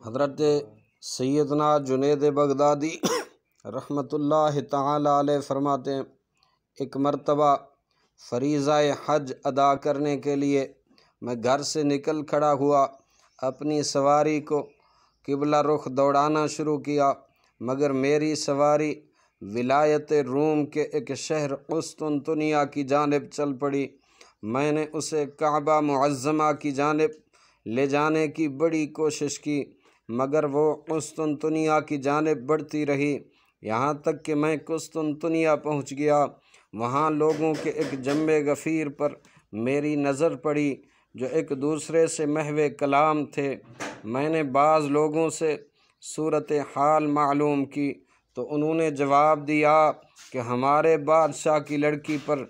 حضرت سیدنا جنید بغدادی رحمۃ اللہ تعالی علیہ فرماتے ہیں، ایک مرتبہ فریضہ حج ادا کرنے کے لیے میں گھر سے نکل کھڑا ہوا، اپنی سواری کو قبلہ رخ دوڑانا شروع کیا، مگر میری سواری ولایت روم کے ایک شہر قسطنطنیہ کی جانب چل پڑی۔ میں نے اسے کعبہ معظمہ کی جانب لے جانے کی بڑی کوشش کی، مگر وہ قسطنطنیہ کی جانب بڑھتی رہی، یہاں تک کہ میں قسطنطنیہ پہنچ گیا۔ وہاں لوگوں کے ایک جمع غفیر پر میری نظر پڑی جو ایک دوسرے سے محو کلام تھے۔ میں نے بعض لوگوں سے صورتحال معلوم کی تو انہوں نے جواب دیا کہ ہمارے بادشاہ کی لڑکی پر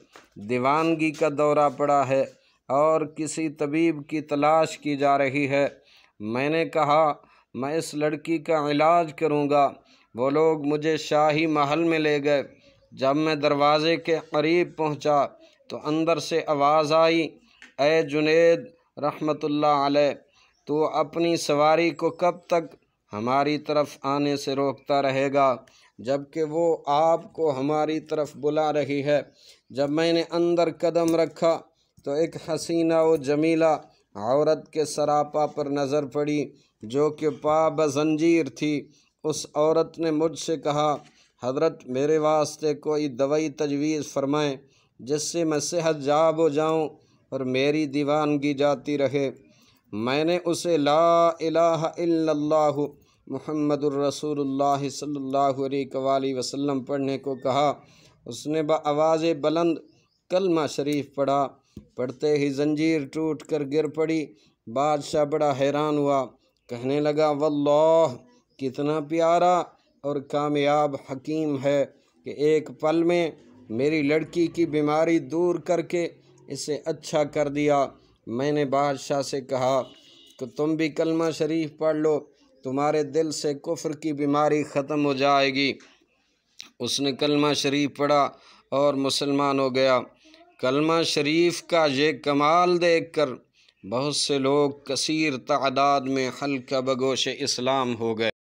دیوانگی کا دورہ پڑا ہے اور کسی طبیب کی تلاش کی جا رہی ہے۔ میں نے کہا میں اس لڑکی کا علاج کروں گا۔ وہ لوگ مجھے شاہی محل میں لے گئے۔ جب میں دروازے کے قریب پہنچا تو اندر سے آواز آئی، اے جنید رحمۃ اللہ علیہ، تو اپنی سواری کو کب تک ہماری طرف آنے سے روکتا رہے گا جب کہ وہ آپ کو ہماری طرف بلا رہی ہے؟ جب میں نے اندر قدم رکھا تو ایک حسینہ و جمیلہ عورت کے سراپا پر نظر پڑی جو کہ پا بزنجیر تھی۔ اس عورت نے مجھ سے کہا، حضرت میرے واسطے کوئی دوائی تجویز فرمائیں جس سے میں صحت یاب ہو جاؤں اور میری دیوانگی جاتی رہے۔ میں نے اسے لا الہ الا اللہ محمد الرسول اللہ صلی اللہ علیہ وآلہ وسلم پڑھنے کو کہا۔ اس نے بآواز بلند کلمہ شریف پڑھا، پڑھتے ہی زنجیر ٹوٹ کر گر پڑی۔ بادشاہ بڑا حیران ہوا، کہنے لگا، واللہ کتنا پیارا اور کامیاب حکیم ہے کہ ایک پل میں میری لڑکی کی بیماری دور کر کے اسے اچھا کر دیا۔ میں نے بادشاہ سے کہا کہ تم بھی کلمہ شریف پڑھ لو، تمہارے دل سے کفر کی بیماری ختم ہو جائے گی۔ اس نے کلمہ شریف پڑھا اور مسلمان ہو گیا۔ کلمہ شریف کا یہ کمال دیکھ کر بہت سے لوگ کثیر تعداد میں حلقہ بگوش اسلام ہو گئے۔